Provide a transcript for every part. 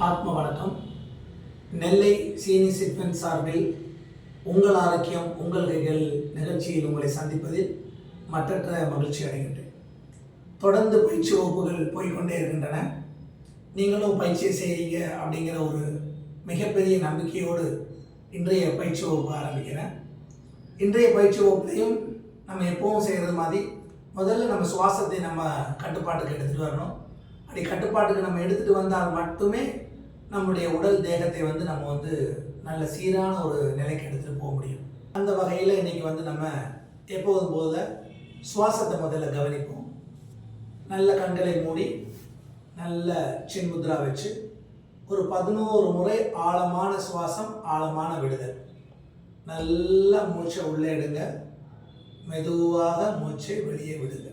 ஆத்ம வணக்கம். நெல்லை சீனி சிட்மெண்ட் சார்பில் உங்கள் ஆரோக்கியம் உங்கள் கைகள் நிகழ்ச்சியில் உங்களை சந்திப்பதில் மற்றற்ற மகிழ்ச்சி அடைகின்றேன். தொடர்ந்து பயிற்சி வகுப்புகள் போய்கொண்டே இருக்கின்றன. நீங்களும் பயிற்சி செய்யுங்க அப்படிங்கிற ஒரு மிகப்பெரிய நம்பிக்கையோடு இன்றைய பயிற்சி வகுப்பு ஆரம்பிக்கிறேன். இன்றைய பயிற்சி வகுப்புலையும் நம்ம எப்பவும் செய்கிறது மாதிரி முதல்ல நம்ம சுவாசத்தை நம்ம கட்டுப்பாட்டுக்கு எடுத்துகிட்டு வரணும். அப்படி கட்டுப்பாட்டுக்கு நம்ம எடுத்துகிட்டு வந்தால் மட்டுமே நம்முடைய உடல் தேகத்தை நம்ம நல்ல சீரான ஒரு நிலைக்கு எடுத்துகிட்டு போக முடியும். அந்த வகையில் இன்றைக்கி நம்ம எப்போதும் போல சுவாசத்தை முதல்ல கவனிப்போம். நல்ல கண்களை மூடி நல்ல சின்முத்ரா வச்சு ஒரு 11 முறை ஆழமான சுவாசம், ஆழமான விடுதல். நல்லா மூச்சை உள்ளே எடுங்க, மெதுவாக மூச்சை வெளியே விடுங்க.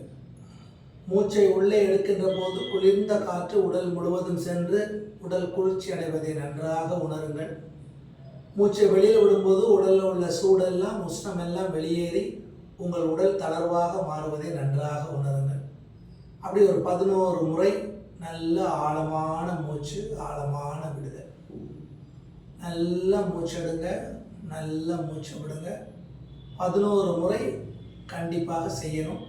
மூச்சை உள்ளே எடுக்கின்ற போது குளிர்ந்த காற்று உடல் முழுவதும் சென்று உடல் குளிர்ச்சி அடைவதை நன்றாக உணருங்கள். மூச்சை வெளியில் விடும்போது உடலில் உள்ள சூடெல்லாம் உஷ்ணமெல்லாம் வெளியேறி உங்கள் உடல் தளர்வாக மாறுவதை நன்றாக உணருங்கள். அப்படி ஒரு 11 முறை நல்ல ஆழமான மூச்சு, ஆழமான விடுதல். நல்லா மூச்செடுங்க, நல்லா மூச்சு விடுங்க. 11 முறை கண்டிப்பாக செய்யணும்.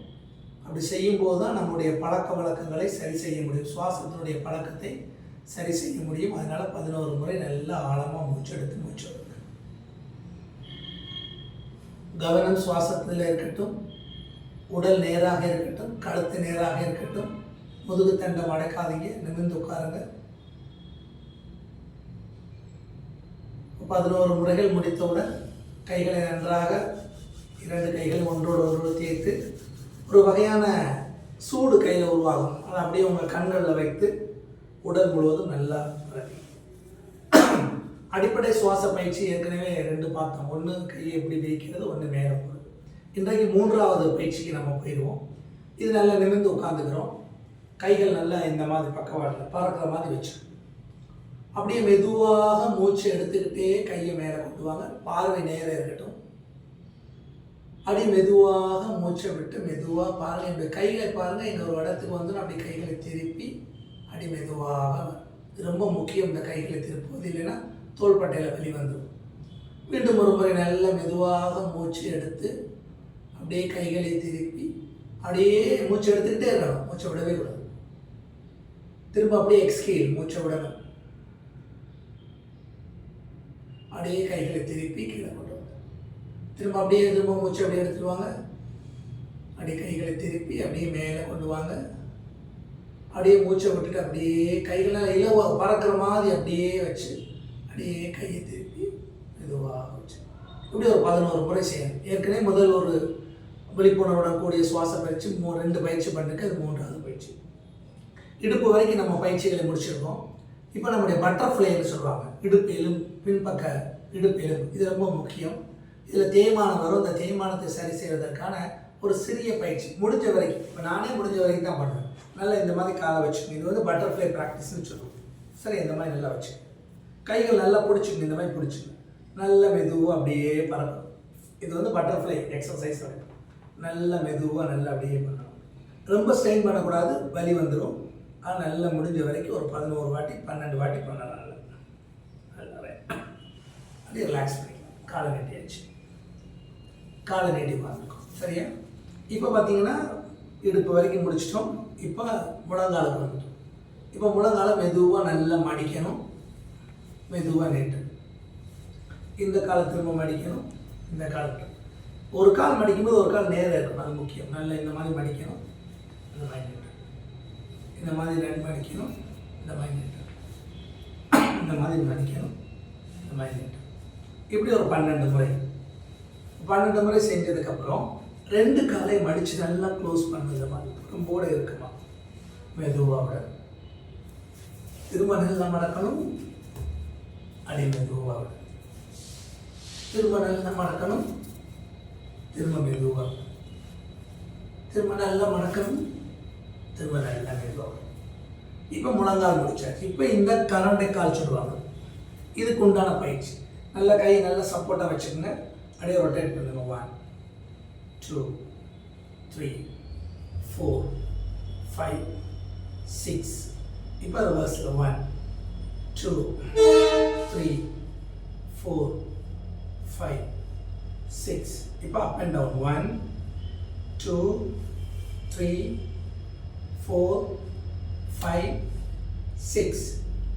அப்படி செய்யும்போது தான் நம்முடைய பழக்க வழக்கங்களை சரி செய்ய முடியும், சுவாசத்தினுடைய பழக்கத்தை சரி செய்ய முடியும். அதனால் 11 முறை நல்லா ஆழமாக மூச்செடுத்து மூச்சு விடுங்க. கவனம் சுவாசத்தில் இருக்கட்டும், உடல் நேராக இருக்கட்டும், கழுத்து நேராக இருக்கட்டும், முதுகு தண்டம் அடைக்காதீங்க, நிமிர்ந்து உட்காருங்க. 11 முறைகள் முடித்தவுடன் கைகளை நன்றாக 2 கைகள் ஒன்றோடு ஒன்று தேய்த்து ஒரு வகையான சூடு கையில் உருவாகும். அதை அப்படியே உங்கள் கண்களில் வைத்து உடல் முழுவதும் நல்லா பரப்பி. அடிப்படை சுவாச பயிற்சி ஏற்கனவே 2 பார்த்தோம். ஒன்று கையை எப்படி விரிக்கிறது, ஒன்று மேலே போகிறது. இன்றைக்கு 3வது பயிற்சிக்கு நம்ம போயிடுவோம். இது நல்லா நிமிர்ந்து உட்காந்துக்கிறோம். கைகள் நல்லா இந்த மாதிரி பக்கவாட்டில் பறக்கிற மாதிரி வச்சு அப்படியே மெதுவாக மூச்சு எடுத்துக்கிட்டே கையை மேலே கொண்டு வாங்க. பார்வை நேரம் இருக்கட்டும். அப்படி மெதுவாக மூச்சை விட்டு மெதுவாக பாருங்கள். என்னுடைய கைகளை பாருங்கள். இங்கே ஒரு இடத்துக்கு வந்து அப்படி கைகளை திருப்பி அப்படி மெதுவாக, ரொம்ப முக்கியம் இந்த கைகளை திருப்புவது, இல்லைன்னா தோள்பட்டையில் வெளி வந்துடும். மீண்டும் ஒரு முறை நல்ல மெதுவாக மூச்சு எடுத்து அப்படியே கைகளை திருப்பி அப்படியே மூச்சு எடுத்துக்கிட்டே இருக்கணும். மூச்சை விடவே கூடாது. திரும்ப அப்படியே எக்ஸ்கேல், மூச்சை விடணும். அப்படியே கைகளை திருப்பி கீழே கொண்டு வந்து திரும்ப அப்படியே திரும்ப மூச்சு அப்படியே எடுத்துருவாங்க. அப்படியே கைகளை திருப்பி அப்படியே மேலே கொண்டு வாங்க. அப்படியே மூச்சை விட்டுட்டு அப்படியே கைகளை இலவாக பறக்கிற மாதிரி அப்படியே வச்சு அப்படியே கையை திருப்பி மெதுவாக வச்சு இப்படி ஒரு 11 முறை செய்யணும். ஏற்கனவே முதல் ஒரு விழிப்புணர்வுடன் கூடிய சுவாச பயிற்சி 2 பயிற்சி பண்ணுக்கு, அது 3வது பயிற்சி. இடுப்பு வரைக்கும் நம்ம பயிற்சிகளை முடிச்சிருக்கோம். இப்போ நம்முடைய பட்டர்ஃப்ளைன்னு சொல்லுவாங்க, இடுப்பு எலும்பு, பின்பக்க இடுப்பு எலும்பு. இது ரொம்ப முக்கியம். இதில் தேய்மானம் வரும். இந்த தேய்மானத்தை சரி செய்வதற்கான ஒரு சிறிய பயிற்சி முடிஞ்ச வரைக்கும், இப்போ நானே முடிஞ்ச வரைக்கும் தான் பண்ணுவேன். நல்லா இந்த மாதிரி காலை வச்சுக்கணும். இது பட்டர்ஃப்ளை ப்ராக்டிஸ்ன்னு சொல்லுவோம். சரி, இந்த மாதிரி நல்லா வச்சு கைகள் நல்லா பிடிச்சிக்கணும். இந்த மாதிரி பிடிச்சிக்கணும். நல்ல மெதுவாக அப்படியே பறக்கணும். இது பட்டர்ஃப்ளை எக்ஸசைஸ் வரைக்கும் நல்லா மெதுவாக நல்லா அப்படியே பண்ணணும். ரொம்ப ஸ்ட்ரெயின் பண்ணக்கூடாது, வலி வந்துடும். ஆனால் நல்லா முடிஞ்ச வரைக்கும் ஒரு 11 வாட்டி 12 வாட்டி பண்ணலாம். நல்லா அப்படியே ரிலாக்ஸ் பண்ணிக்கலாம். காலை நீட்டியாச்சு, காலை நீட்டி பார்த்துருக்கோம். சரியா? இப்போ பார்த்தீங்கன்னா இடுப்பு வரைக்கும் முடிச்சிட்டோம். இப்போ முழங்காலுக்கு வந்துட்டோம். இப்போ முழங்காலை மெதுவாக நல்லா மடிக்கணும், மெதுவாக நீட்டணும். இந்த காலை திரும்ப மடிக்கணும், இந்த காலத்தில் ஒரு கால் மடிக்கும்போது ஒரு கால் நேரம் இருக்கணும். அது முக்கியம். நல்லா இந்த மாதிரி மடிக்கணும், இந்த மாதிரி நீட்டணும். இந்த மாதிரி 2 மடிக்கணும், இந்த மாதிரி நீட்டணும். இந்த மாதிரி மடிக்கணும், இந்த மாதிரி நீட்டணும். இப்படி ஒரு 12 முறை 12 முறை செஞ்சதுக்கப்புறம் 2 காலை மடித்து நல்லா க்ளோஸ் பண்ணுறது மாதிரி ரொம்போடு இருக்குமா. மெதுவாக திரும்ப நல்லா மடக்கணும், அடி மெதுவாக திரும்ப நல்லா மடக்கணும், திரும்ப மெதுவாக திரும்ப நல்லா மடக்கணும், திரும்ப நல்லா மெதுவாக. இப்போ முழங்கால் முடிச்சாச்சு. இப்போ இந்த கரண்டை கால் சொல்லுவாங்க, இதுக்கு உண்டான பயிற்சி. நல்ல கை நல்லா சப்போர்ட்டாக வச்சுக்கோங்க. அப்படியே ரொட்டேட் பண்ணுங்க. 1 2 3 4 5 6. இப்போ ரிவர்ஸில் 1 2 3 4 5 6. இப்போ அப் அண்ட் டவுன் 1 2 3 4 5 6.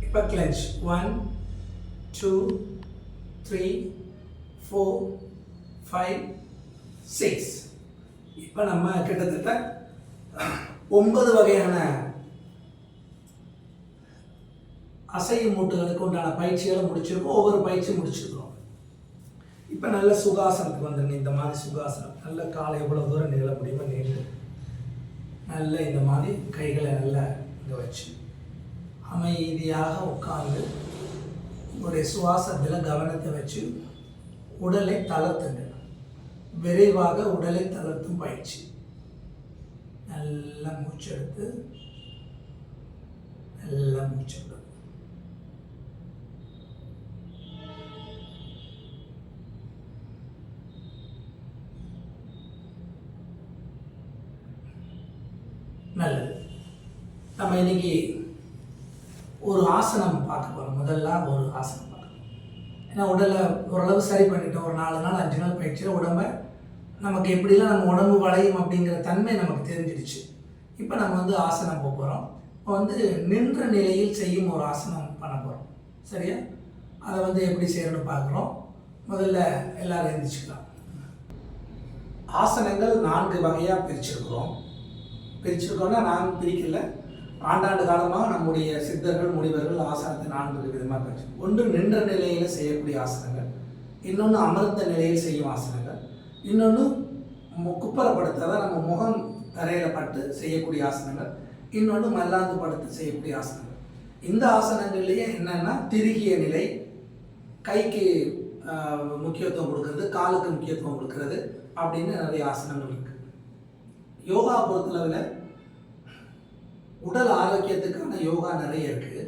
இப்போ கிளென்ச் 1 2 3 4 5 6. இப்போ நம்ம கிட்டத்தட்ட 9 வகையான அசையும் மூட்டுகளுக்கு உண்டான பயிற்சிகளை முடிச்சிருக்கோம். ஒவ்வொரு பயிற்சியும் முடிச்சிருக்கிறோம். இப்போ நல்ல சுகாசனத்துக்கு வந்துடுங்க. இந்த மாதிரி சுகாசனம் நல்ல காலை எவ்வளோ தூரம் நிகழ முடியுமோ நீண்டு நல்ல இந்த மாதிரி கைகளை நல்லா இங்கே வச்சு அமைதியாக உட்கார்ந்து உங்களுடைய சுவாசத்தில் கவனத்தை வச்சு உடலை தளர்த்துங்க. விரைவாக உடலை தளர்த்தும் பயிற்சி. நல்லா மூச்செடுத்து நல்லா மூச்செடுத்து நல்லது. நம்ம இன்னைக்கு ஒரு ஆசனம் பார்க்க போகிறோம். முதல்ல ஒரு ஆசனம் பார்க்கணும். ஏன்னா உடலை ஓரளவு சரி பண்ணிட்டோம். ஒரு 4 நாள் 5 நாள் பயிற்சியில் உடம்பை நமக்கு எப்படிலாம் நம்ம உடம்பு வளையும் அப்படிங்கிற தன்மை நமக்கு தெரிஞ்சிடுச்சு. இப்போ நம்ம வந்து ஆசனம் போக போகிறோம். இப்போ வந்து நின்ற நிலையில் செய்யும் ஒரு ஆசனம் பண்ண போகிறோம். சரியா? அதை வந்து எப்படி செய்யணும்னு பார்க்குறோம். முதல்ல எல்லாரும் எழுந்திரிச்சுக்கலாம். ஆசனங்கள் 4 வகையாக பிரிச்சிருக்கோம்னா நாங்கள் பிரிக்கல. ஆண்டாண்டு காலமாக நம்முடைய சித்தர்கள் முனிவர்கள் ஆசனத்தை 4 விதமாக பிரிச்சு. ஒன்று நின்ற நிலையில் செய்யக்கூடிய ஆசனங்கள், இன்னொன்று அமர்ந்த நிலையில் செய்யும் ஆசனங்கள், இன்னொன்று குப்பரப்படுத்தாத நம்ம முகம் தரையில் பட்டு செய்யக்கூடிய ஆசனங்கள், இன்னொன்று மல்லாந்து படுத்து செய்யக்கூடிய ஆசனங்கள். இந்த ஆசனங்கள்லேயே என்னென்னா திருகிய நிலை, கைக்கு முக்கியத்துவம் கொடுக்கறது, காலுக்கு முக்கியத்துவம் கொடுக்கறது அப்படின்னு நிறைய ஆசனங்கள் இருக்குது. யோகா பொறுத்தளவில் உடல் ஆரோக்கியத்துக்கான யோகா நிறைய இருக்குது.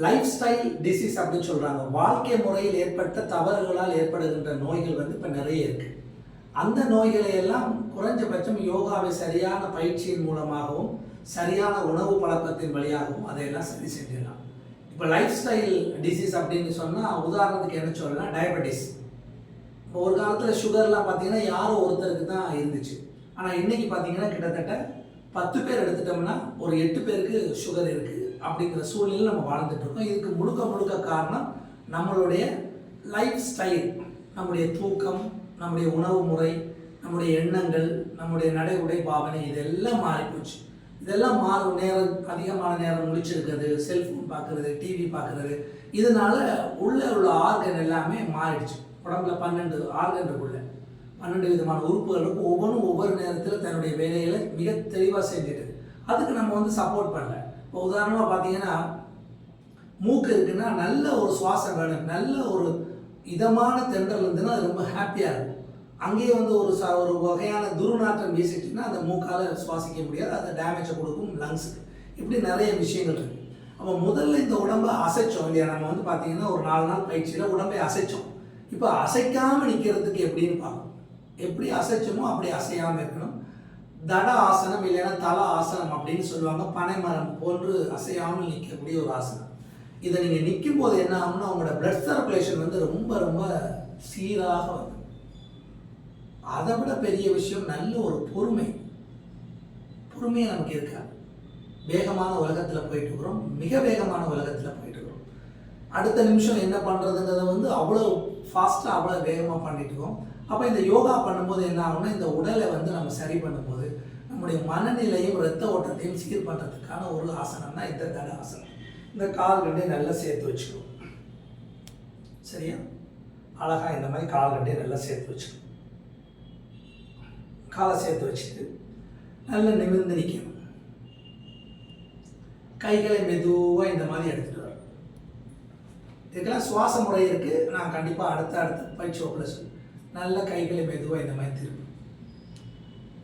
லைஃப் ஸ்டைல் டிசீஸ் அப்படின்னு சொல்கிறாங்க. வாழ்க்கை முறையில் ஏற்பட்ட தவறுகளால் ஏற்படுகின்ற நோய்கள் வந்து இப்போ நிறைய இருக்குது. அந்த நோய்களை எல்லாம் குறைஞ்சபட்சம் யோகாவை சரியான பயிற்சியின் மூலமாகவும் சரியான உணவு பழக்கத்தின் வழியாகவும் அதையெல்லாம் சரி செஞ்சிடலாம். இப்போ லைஃப் ஸ்டைல் டிசீஸ் அப்படின்னு சொன்னால் உதாரணத்துக்கு என்ன சொல்லலாம், டயபெட்டிஸ். இப்போ ஒரு காலத்தில் சுகர்லாம் பார்த்தீங்கன்னா யாரோ ஒருத்தருக்கு தான் இருந்துச்சு. ஆனால் இன்றைக்கி பார்த்தீங்கன்னா கிட்டத்தட்ட 10 பேர் எடுத்துட்டோம்னா ஒரு 8 பேருக்கு சுகர் இருக்குது. அப்படிங்கிற சூழ்நிலையில் நம்ம வாழ்ந்துட்டுருக்கோம். இதுக்கு முழுக்க காரணம் நம்மளுடைய லைஃப் ஸ்டைல், நம்முடைய தூக்கம், நம்முடைய உணவு முறை, நம்முடைய எண்ணங்கள், நம்முடைய நடை உடை பாவனை இதெல்லாம் மாறிப்போச்சு. இதெல்லாம் மாறும். அதிகமான நேரம் முழிச்சிருக்கிறது, செல்ஃபோன் பார்க்குறது, டிவி பார்க்குறது, இதனால் உள்ள ஆர்கன் எல்லாமே மாறிடுச்சு. உடம்புல 12 ஆர்கன் இருக்குள்ள 12 விதமான உறுப்புகளுக்கு ஒவ்வொன்றும் ஒவ்வொரு நேரத்தில் தன்னுடைய வேலைகளை மிக தெளிவாக செஞ்சுட்டு அதுக்கு நம்ம வந்து சப்போர்ட் பண்ணல. இப்போ உதாரணமாக பார்த்தீங்கன்னா மூக்கு இருக்குன்னா நல்ல ஒரு சுவாசம் வேணும், நல்ல ஒரு இதமான தென்றல் இருந்துன்னா அது ரொம்ப ஹாப்பியாக இருக்கும். அங்கேயே வந்து ஒரு வகையான துர்நாற்றம் வீசிட்டுன்னா அந்த மூக்கால் சுவாசிக்க முடியாது, அதை டேமேஜை கொடுக்கும் லங்ஸுக்கு. இப்படி நிறைய விஷயங்கள் இருக்குது. அப்போ முதல்ல இந்த உடம்பை அசைச்சோம் இல்லையா, நம்ம வந்து பார்த்தீங்கன்னா ஒரு 4 நாள் பயிற்சியில் உடம்பை அசைச்சோம். இப்போ அசைக்காமல் நிற்கிறதுக்கு எப்படின்னு பார்க்கணும். எப்படி அசைச்சோமோ அப்படி அசையாமல் இருக்கணும். தட ஆசனம் இல்லைன்னா தல ஆசனம் அப்படின்னு சொல்லுவாங்க. பனைமரம் போன்று அசையாமல் நிற்கக்கூடிய ஒரு ஆசனம். இதை நீங்கள் நிற்கும் போது என்ன ஆகும்னா உங்களோட பிளட் சர்க்குலேஷன் வந்து ரொம்ப சீராக வரும். அதை விட பெரிய விஷயம் நல்ல ஒரு பொறுமையை நமக்கு இருக்காது. வேகமான உலகத்தில் போயிட்டு இருக்கிறோம், மிக வேகமான உலகத்தில் போயிட்டு இருக்கிறோம். அடுத்த நிமிஷம் என்ன பண்ணுறதுங்கிறத வந்து அவ்வளோ ஃபாஸ்ட்டாக அவ்வளோ வேகமாக பண்ணிட்டு இருக்கோம். அப்போ இந்த யோகா பண்ணும்போது என்ன ஆகும்னா இந்த உடலை வந்து நம்ம சரி பண்ணும்போது நம்முடைய மனநிலையும் இரத்த ஓட்டத்தையும் சீர் பண்ணுறதுக்கான ஒரு ஆசனம் தான் இந்த தட ஆசனம். இந்த கால்கண்டே நல்லா சேர்த்து வச்சுக்கணும். சரியா? அழகாக இந்த மாதிரி கால்கண்டே நல்லா சேர்த்து வச்சுக்கணும். காலை சேர்த்து வச்சுட்டு நல்லா நிமிர்ந்து நிற்கணும். கைகளை மெதுவாக இந்த மாதிரி எடுத்துகிட்டு வரும். இதுக்கெல்லாம் சுவாச முறை இருக்குது. நான் கண்டிப்பாக அடுத்த பயிற்சி வகுப்பில் சொல்லி நல்ல கைகளை மெதுவாக இந்த மாதிரி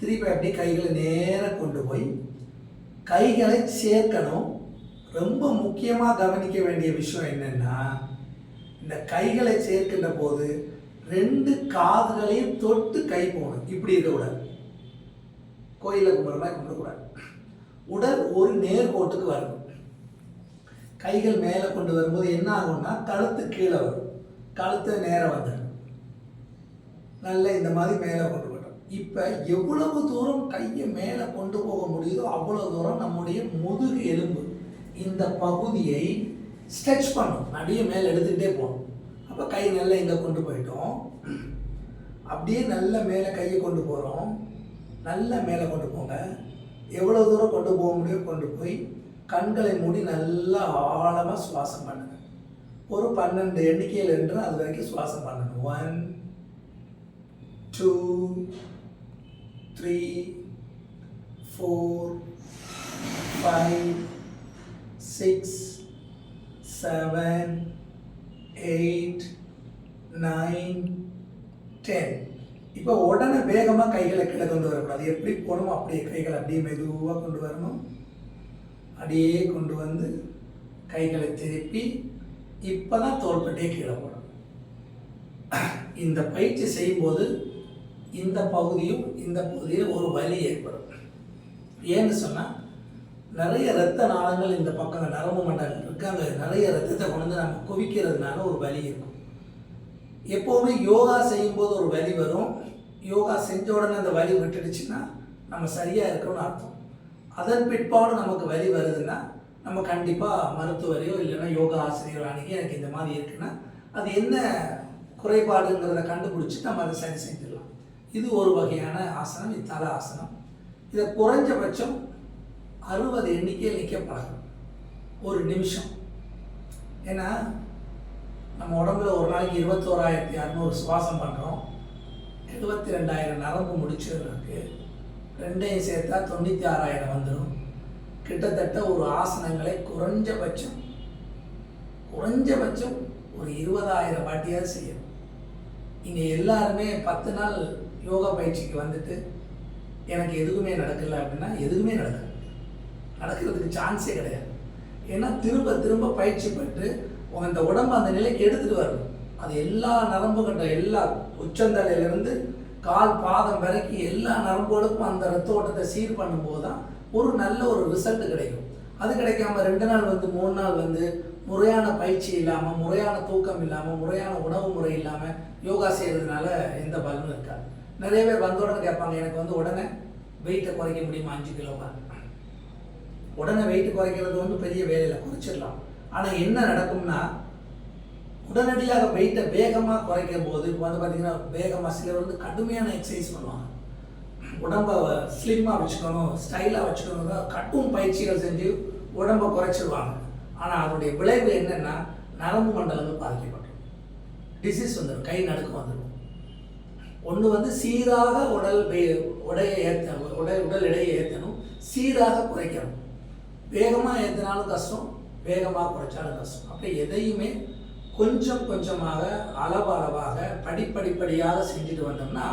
திருப்பி அப்படி கைகளை நேராக கொண்டு போய் கைகளை சேர்க்கணும். ரொம்ப முக்கியமாக கவனிக்க வேண்டிய விஷயம் என்னென்னா இந்த கைகளை சேர்க்கின்ற போது 2 காதுகளையும் தொட்டு கை போகணும். இப்படி இருக்கக்கூடாது. கோயிலில் கும்பிட்ற மாதிரி கும்பிடக்கூடாது. உடல் ஒரு நேர்கோட்டுக்கு வரணும். கைகள் மேலே கொண்டு வரும்போது என்ன ஆகும்னா கழுத்து கீழே வரும், கழுத்து நேரம் வந்துடும். நல்லா இந்த மாதிரி மேலே கொண்டு வரணும். இப்போ எவ்வளவு தூரம் கையை மேலே கொண்டு போக முடியுதோ அவ்வளோ தூரம் நம்முடைய முதுகு எலும்பு இந்த பகுதியை ஸ்ட்ரெச் பண்ணும். அப்படியே மேலே எடுத்துக்கிட்டே போகணும். அப்போ கை நல்லா இங்கே கொண்டு போயிட்டோம். அப்படியே நல்ல மேலே கையை கொண்டு போகிறோம். நல்லா மேலே கொண்டு போங்க. எவ்வளோ தூரம் கொண்டு போக முடியும் கொண்டு போய் கண்களை மூடி நல்லா ஆழமாக சுவாசம் பண்ணுங்க. ஒரு 12 எண்ணிக்கையில் என்று அது வரைக்கும் சுவாசம் பண்ணணும். 1 2 3 4 5 6 7 8 9 10. இப்போ உடனே வேகமாக கைகளை கீழே கொண்டு வரக்கூடாது. எப்படி போகணுமோ அப்படியே கைகளை அப்படியே மெதுவாக கொண்டு வரணும். அப்படியே கொண்டு வந்து கைகளை திருப்பி இப்போ தான் தோள்பட்டையே கீழே போடணும். இந்த பயிற்சி செய்யும்போது இந்த பகுதியும் இந்த பகுதியில் ஒரு வலி ஏற்படும். ஏன்னு சொன்னால் நிறைய இரத்த நாளங்கள் இந்த பக்கம் நரம்பு மண்டலம் இருக்குது. அங்கே நிறைய ரத்தத்தை கொண்டு வந்து நம்ம குவிக்கிறதுனால ஒரு வலி இருக்கும். எப்போவுமே யோகா செய்யும்போது ஒரு வலி வரும். யோகா செஞ்ச உடனே அந்த வலி விட்டுடுச்சுன்னா நம்ம சரியாக இருக்கணும்னு அர்த்தம். அதன் பிற்பாடு நமக்கு வலி வருதுன்னா நம்ம கண்டிப்பாக மருத்துவரையோ இல்லைன்னா யோகா ஆசிரியரோ அணுகி எனக்கு இந்த மாதிரி இருக்குன்னா அது என்ன குறைபாடுங்கிறத கண்டுபிடிச்சி நம்ம அதை சரி செஞ்சிடலாம். இது ஒரு வகையான ஆசனம். இது தல ஆசனம். இதை குறைஞ்சபட்சம் 60 எண்ணிக்கையில் நிற்க பழகணும் ஒரு நிமிஷம். ஏன்னா நம்ம உடம்புல ஒரு நாளைக்கு 21,600 சுவாசம் பண்ணுறோம். 72,000 நரம்பு முடிச்சதுக்கு ரெண்டையும் சேர்த்தா 96,000 வந்துடும். கிட்டத்தட்ட ஒரு ஆசனங்களை குறைஞ்சபட்சம் ஒரு 20,000 வாட்டியாவது செய்யணும். இங்கே எல்லாருமே 10 நாள் யோகா பயிற்சிக்கு வந்துட்டு எனக்கு எதுவுமே நடக்கலை அப்படின்னா எதுவுமே நடக்கிறதுக்கு சான்ஸே கிடையாது. ஏன்னா திரும்ப திரும்ப பயிற்சி பெற்று இந்த உடம்பு அந்த நிலைக்கு எடுத்துகிட்டு வரணும். அது எல்லா நரம்பு கட்ட எல்லா உச்சந்தலையிலிருந்து கால் பாதம் வரைக்கும் எல்லா நரம்புகளுக்கும் அந்த ரத்த ஓட்டத்தை சீர் பண்ணும்போது தான் ஒரு நல்ல ஒரு ரிசல்ட் கிடைக்கும். அது கிடைக்காம 2 நாள் 3 நாள் முறையான பயிற்சி இல்லாமல், முறையான தூக்கம் இல்லாமல், முறையான உணவு முறை இல்லாமல் யோகா செய்கிறதுனால எந்த பலனும் இருக்காது. நிறைய பேர் வந்த உடனே கேட்பாங்க, எனக்கு உடனே வெயிட்டை குறைக்க முடியுமா 5 கிலோவா? உடனே வெயிட் குறைக்கிறது பெரிய வேலையில் குறைச்சிடலாம். ஆனால் என்ன நடக்கும்னா உடனடியாக வெயிட்டை வேகமாக குறைக்கும் போது இப்போ பார்த்தீங்கன்னா வேகமாக சிலர் கடுமையான எக்ஸசைஸ் பண்ணுவாங்க. உடம்பை ஸ்லிம்மாக வச்சுக்கணும், ஸ்டைலாக வச்சுக்கணும், கட்டும் பயிற்சிகள் செஞ்சு உடம்பை குறைச்சிடுவாங்க. ஆனால் அதனுடைய விளைவு என்னென்னா நரம்பு மண்டலங்கள் பாதிக்கப்படும், டிசீஸ் வந்துடும், கை நடுக்கம் வந்துடும். ஒன்று சீராக உடல் எடையை ஏற்றணும், சீராக குறைக்கணும். வேகமாக ஏற்றினாலும் கஷ்டம், வேகமாக குறைச்சாலும் கஷ்டம். அப்போ எதையுமே கொஞ்சம் கொஞ்சமாக அளவாக படிப்படியாக செஞ்சுட்டு வந்தோம்னா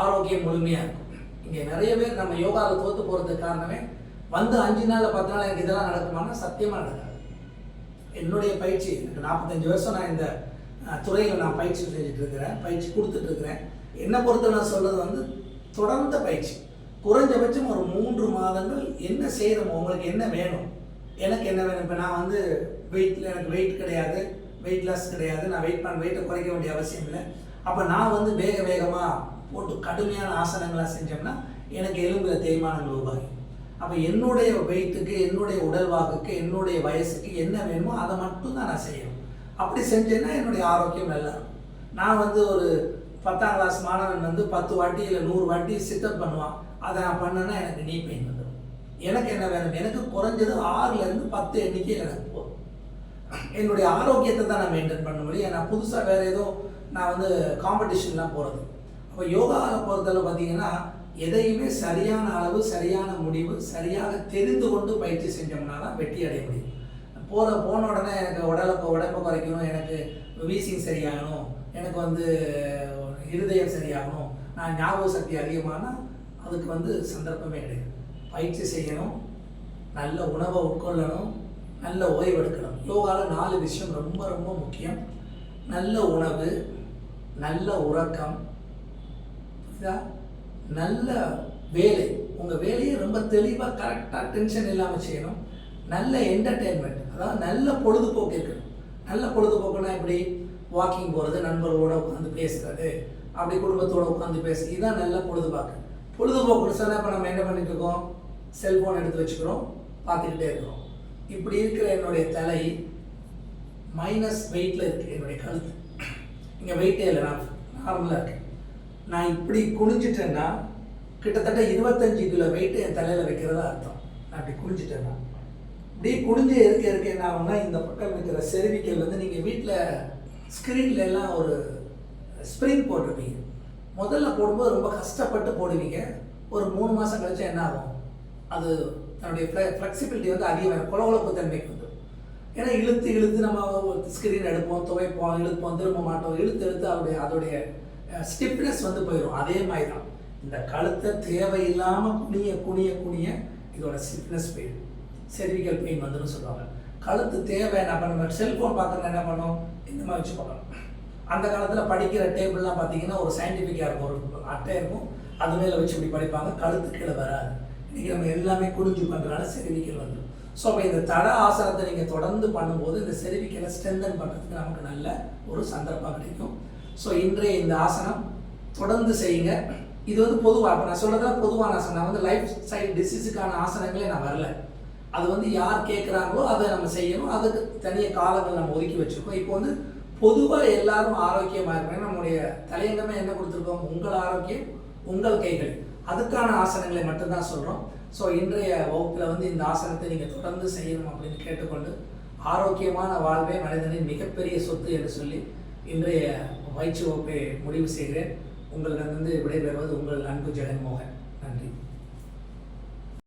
ஆரோக்கியம் முழுமையாக இருக்கும். இங்கே நிறைய பேர் நம்ம யோகாவில் தோற்று போகிறதுக்கு காரணமே 5 நாள் 10 நாள் எனக்கு இதெல்லாம் நடக்குமானா சத்தியமாக நடக்காது. என்னுடைய பயிற்சி எனக்கு 45 வருஷம் நான் இந்த துறையில் நான் பயிற்சி செஞ்சுட்டு இருக்கிறேன், பயிற்சி கொடுத்துட்ருக்கிறேன். என்னை பொறுத்த நான் சொல்கிறது தொடர்ந்த பயிற்சி. குறைஞ்சபட்சம் ஒரு 3 மாதங்கள் என்ன செய்யணும், உங்களுக்கு என்ன வேணும், எனக்கு என்ன வேணும். இப்போ நான் எனக்கு வெயிட் கிடையாது, வெயிட் லாஸ் கிடையாது, நான் வெயிட்டை குறைக்க வேண்டிய அவசியம் இல்லை. அப்போ நான் வேகமாக போட்டு கடுமையான ஆசனங்களாக செஞ்சோம்னா எனக்கு எலும்புல தேய்மானங்கள் உருவாகி, அப்போ என்னுடைய வெயிட்டுக்கு, என்னுடைய உடல்வாக்குக்கு, என்னுடைய வயசுக்கு என்ன வேணுமோ அதை மட்டும்தான் நான் செய்யணும். அப்படி செஞ்சேன்னா என்னுடைய ஆரோக்கியம் நல்லா இருக்கும். நான் ஒரு 10ஆம் கிளாஸ் மாணவன் 10 வாட்டி இல்லை 100 வாட்டி சிட்டப் பண்ணுவான். அதை நான் பண்ணேன்னா எனக்கு நீ பெயின் வந்துடும். எனக்கு என்ன வேணும், எனக்கு குறைஞ்சது 6லேருந்து 10 எண்ணிக்கையில் எனக்கு போதும். என்னுடைய ஆரோக்கியத்தை தான் நான் மெயின்டைன் பண்ண முடியும். நான் புதுசாக வேறு ஏதோ நான் காம்படிஷன்லாம் போகிறது. அப்போ யோகாவில் பொறுத்தளவு பார்த்தீங்கன்னா எதையுமே சரியான அளவு, சரியான முடிவு, சரியாக தெரிந்து கொண்டு பயிற்சி செஞ்சோம்னா தான் வெற்றி அடைய முடியும். போன உடனே எனக்கு உடம்பை குறைக்கணும், எனக்கு வீசிங் சரியாகணும், எனக்கு இருதயம் சரியாகணும், நான் ஞாபக சக்தி அதிகமானால் அதுக்கு சந்தர்ப்பமே கிடையாது. பயிற்சி செய்யணும், நல்ல உணவை உட்கொள்ளணும், நல்ல ஓய்வெடுக்கணும். யோகாவில் 4 விஷயம் ரொம்ப ரொம்ப முக்கியம். நல்ல உணவு, நல்ல உறக்கம், நல்ல வேலை. உங்கள் வேலையை ரொம்ப தெளிவாக கரெக்டாக டென்ஷன் இல்லாமல் செய்யணும். நல்ல என்டர்டெயின்மெண்ட், அதாவது நல்ல பொழுதுபோக்கு இருக்குது. நல்ல பொழுதுபோக்குன்னா எப்படி? வாக்கிங் போகிறது, நண்பர்களோடு உட்காந்து பேசுகிறது, அப்படி குடும்பத்தோடு உட்காந்து பேசுறது, இதுதான் நல்ல பொழுதுபோக்குன்னு சொன்னால் இப்போ நம்ம என்ன பண்ணிட்டு இருக்கோம்? செல்ஃபோன் எடுத்து வச்சுக்கிறோம், பார்த்துக்கிட்டே இருக்கிறோம். இப்படி இருக்கிற என்னுடைய தலை மைனஸ் வெயிட்டில் இருக்குது. என்னுடைய கழுத்து இங்கே வெயிட்டே இல்லை, நான் நார்மலாக இருக்கேன். நான் இப்படி குனிஞ்சிட்டேன்னா கிட்டத்தட்ட 25 கிலோ வெயிட்டு என் தலையில் வைக்கிறதா அர்த்தம். நான் இப்படி குனிஞ்சிட்டேன்னா இப்படி குனிஞ்சு இருக்க என்ன ஆகும்னா, இந்த பக்கம் இருக்கிற செர்விக்கல் வந்து நீங்கள் வீட்டில் ஸ்க்ரீன்ல எல்லாம் ஒரு ஸ்ப்ரிங் போட்டிருப்பீங்க. முதல்ல போடும்போது ரொம்ப கஷ்டப்பட்டு போடுவீங்க. ஒரு 3 மாதம் கழிச்சு என்ன ஆகும்? அது தன்னுடைய ஃப்ளெக்சிபிலிட்டி வந்து அதிகமாக குளகுளப்பு தன்மைக்கு வந்துடும். ஏன்னா இழுத்து நம்ம ஸ்க்ரீன் எடுப்போம், துவைப்போம், இழுப்போம், திரும்ப மாட்டோம், இழுத்து அதோடைய ஸ்டிப்னஸ் வந்து போயிடும். அதே மாதிரி தான் இந்த கழுத்தை தேவையில்லாமல் குனிய இதோட ஸ்டிப்னஸ் போயிடும். செர்விக்கல் பெயின் வந்துன்னு சொல்லுவாங்க. கழுத்து தேவை என்ன பண்ண? செல்ஃபோன் பார்க்குறது என்ன பண்ணும்? இந்த மாதிரி வச்சு பார்க்கணும். அந்த காலத்தில் படிக்கிற டேபிள்லாம் பார்த்தீங்கன்னா ஒரு சயின்டிஃபிக்காக இருக்கும், ஒரு அட்டை இருக்கும், அது மேலே வச்சு இப்படி படிப்பாங்க, கழுத்து கீழே வராது. இன்றைக்கி நம்ம எல்லாமே குனிஞ்சு பண்ணுறதுனால செர்விக்கல் வந்துடும். ஸோ அப்போ இந்த தட ஆசனத்தை நீங்கள் தொடர்ந்து பண்ணும்போது இந்த செர்விக்கலை ஸ்ட்ரென்தன் பண்ணுறதுக்கு நமக்கு நல்ல ஒரு சந்தர்ப்பம் கிடைக்கும். ஸோ இன்றைய இந்த ஆசனம் தொடர்ந்து செய்யுங்க. இது வந்து பொதுவாக, இப்போ நான் சொல்கிறதுலாம் பொதுவான ஆசனம். நான் வந்து லைஃப் ஸ்டைல் டிசீஸுக்கான ஆசனங்களே நான் வரல. அது வந்து யார் கேட்குறாங்களோ அதை நம்ம செய்யணும். அதுக்கு தனியாக காலங்கள் நம்ம ஒதுக்கி வச்சுருக்கோம். இப்போ வந்து பொதுவாக எல்லாரும் ஆரோக்கியமாக இருக்கணும். நம்முடைய தலையங்கமே என்ன கொடுத்துருக்கோம்? உங்கள் ஆரோக்கியம் உங்கள் கைகள். அதுக்கான ஆசனங்களை மட்டும்தான் சொல்கிறோம். ஸோ இன்றைய வகுப்பில் வந்து இந்த ஆசனத்தை நீங்கள் தொடர்ந்து செய்யணும் அப்படின்னு கேட்டுக்கொண்டு, ஆரோக்கியமான வாழ்வே மனிதனின் மிகப்பெரிய சொத்து என்று சொல்லி இன்றைய பயிற்சி வகுப்பை முடிவு செய்கிறேன். உங்களிடமிருந்து விடைபெறுவது உங்கள் அன்பு ஜெகன்மோகன். நன்றி.